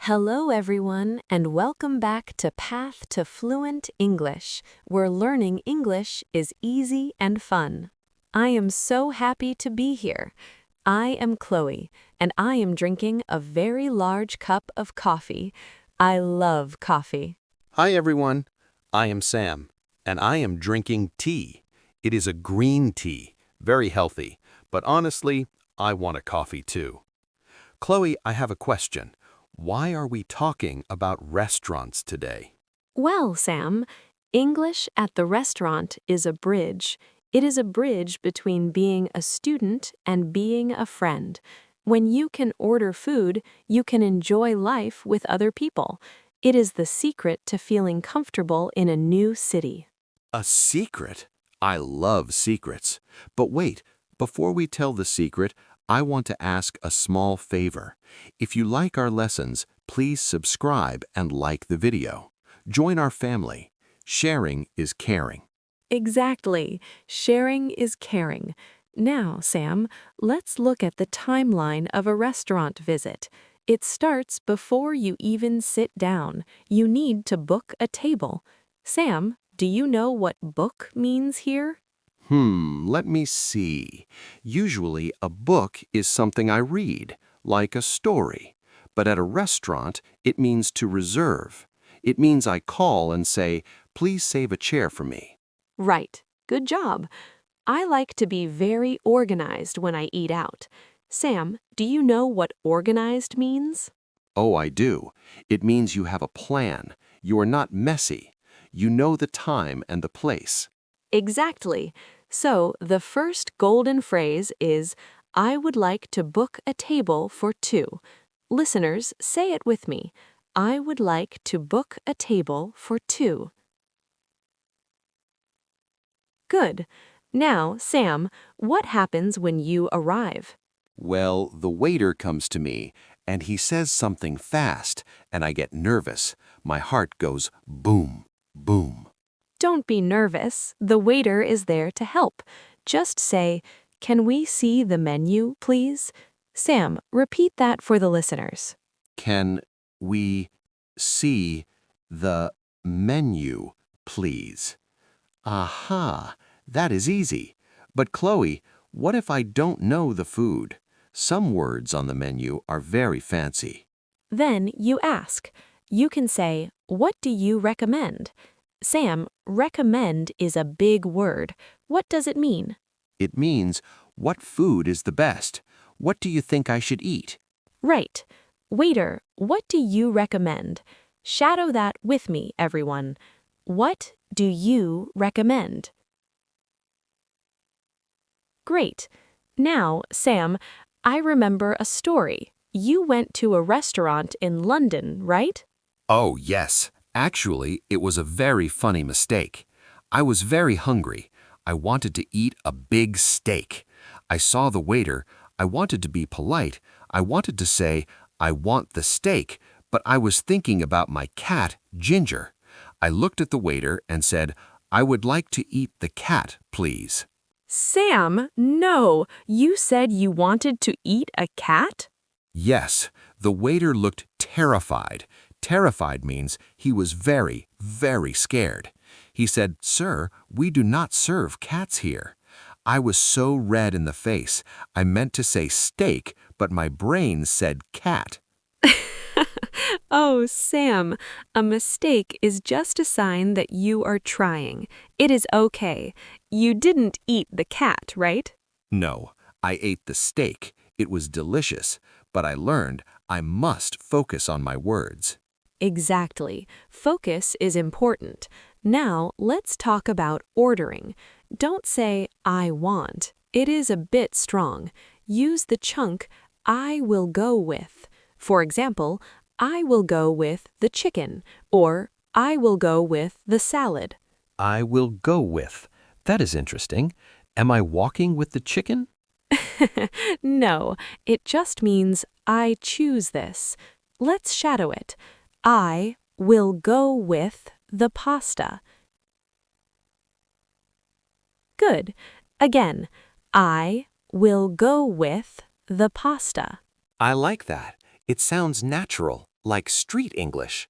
Hello, everyone, and welcome back to Path to Fluent English, where learning English is easy and fun. I am so happy to be here. I am Chloe, and I am drinking a very large cup of coffee. I love coffee. Hi everyone, I am Sam, and I am drinking tea. It is a green tea, very healthy, but honestly, I want a coffee too. Chloe, I have a question. Why are we talking about restaurants today? Well, Sam, English at the restaurant is a bridge. It is a bridge between being a student and being a friend. When you can order food, you can enjoy life with other people. It is the secret to feeling comfortable in a new city. A secret? I love secrets. But wait, before we tell the secret, I want to ask a small favor. If you like our lessons, please subscribe and like the video. Join our family. Sharing is caring. Exactly. Sharing is caring. Now, Sam, let's look at the timeline of a restaurant visit. It starts before you even sit down. You need to book a table. Sam, do you know what book means here? Let me see. Usually a book is something I read, like a story. But at a restaurant, it means to reserve. It means I call and say, please save a chair for me. Right. Good job. I like to be very organized when I eat out. Sam, do you know what organized means? Oh, I do. It means you have a plan. You are not messy. You know the time and the place. Exactly. So the first golden phrase is, I would like to book a table for two. Listeners, say it with me. I would like to book a table for two. Good. Now, Sam, what happens when you arrive? Well, the waiter comes to me, and he says something fast, and I get nervous. My heart goes boom, boom. Don't be nervous. The waiter is there to help. Just say, can we see the menu, please? Sam, repeat that for the listeners. Can we see the menu, please? Aha, that is easy. But Chloe, what if I don't know the food? Some words on the menu are very fancy. Then you ask. You can say, what do you recommend? Sam, recommend is a big word. What does it mean? It means, what food is the best? What do you think I should eat? Right. Waiter, what do you recommend? Shadow that with me, everyone. What do you recommend? Great. Now, Sam, I remember a story. You went to a restaurant in London, right? Oh, yes. Actually, it was a very funny mistake. I was very hungry. I wanted to eat a big steak. I saw the waiter. I wanted to be polite. I wanted to say, I want the steak, but I was thinking about my cat, Ginger. I looked at the waiter and said, I would like to eat the cat, please. Sam, no. You said you wanted to eat a cat? Yes, the waiter looked terrified. Terrified means he was very, very scared. He said, Sir, we do not serve cats here. I was so red in the face. I meant to say steak, but my brain said cat. Oh, Sam, a mistake is just a sign that you are trying. It is okay. You didn't eat the cat, right? No, I ate the steak. It was delicious, but I learned I must focus on my words. Exactly. Focus is important. Now, let's talk about ordering. Don't say, I want. It is a bit strong. Use the chunk, I will go with. For example, I will go with the chicken, or I will go with the salad. I will go with. That is interesting. Am I walking with the chicken? No, it just means I choose this. Let's shadow it. I will go with the pasta. Good. Again, I will go with the pasta. I like that. It sounds natural. like street English.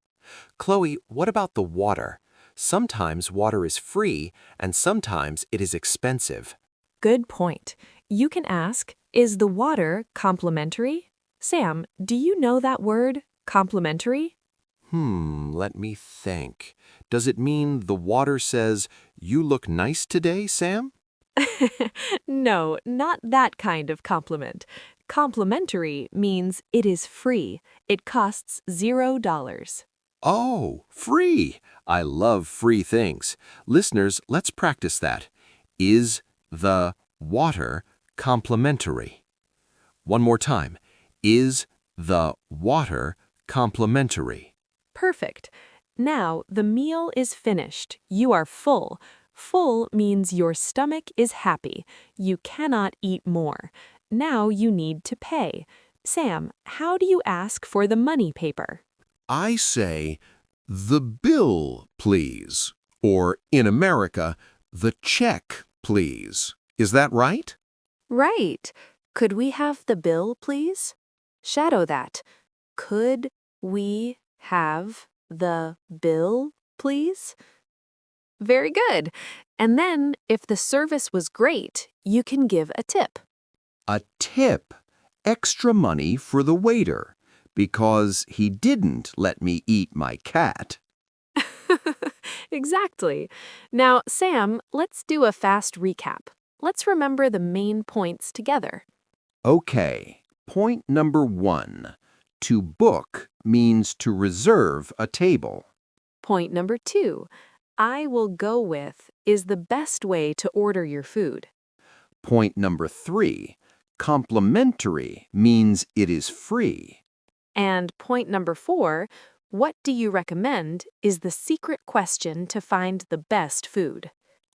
Chloe, what about the water? Sometimes water is free and sometimes it is expensive. Good point. You can ask, is the water complimentary? Sam, do you know that word, complimentary? Let me think. Does it mean the water says, "You look nice today, Sam"? No, not that kind of compliment. Complimentary means it is free. It costs $0. Oh, free! I love free things. Listeners, let's practice that. Is the water complimentary? One more time. Is the water complimentary? Perfect. Now the meal is finished. You are full. Full means your stomach is happy. You cannot eat more. Now you need to pay. Sam, how do you ask for the money paper? I say, the bill, please. Or in America, the check, please. Is that right? Right. Could we have the bill, please? Shadow that. Could we have the bill, please? Very good. And then, if the service was great, you can give a tip. A tip. Extra money for the waiter. Because he didn't let me eat my cat. Exactly. Now, Sam, let's do a fast recap. Let's remember the main points together. Okay, point number 1. To book means to reserve a table. Point number 2. I will go with is the best way to order your food. Point number 3. Complimentary means it is free. And point number 4, what do you recommend is the secret question to find the best food.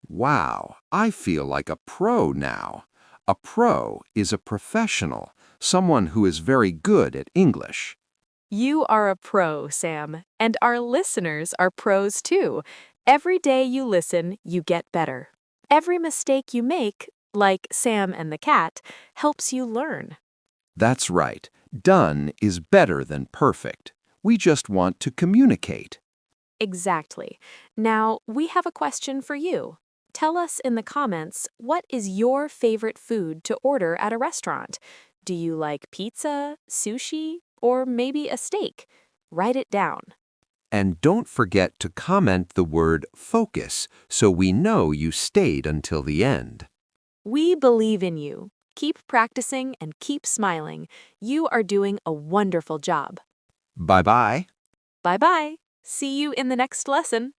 Wow, I feel like a pro now. A pro is a professional, someone who is very good at English. You are a pro, Sam, and our listeners are pros too. Every day you listen, you get better. Every mistake you make, like Sam and the cat, helps you learn. That's right. Done is better than perfect. We just want to communicate. Exactly. Now, we have a question for you. Tell us in the comments, what is your favorite food to order at a restaurant? Do you like pizza, sushi, or maybe a steak? Write it down. And don't forget to comment the word focus so we know you stayed until the end. We believe in you. Keep practicing and keep smiling. You are doing a wonderful job. Bye-bye. Bye-bye. See you in the next lesson.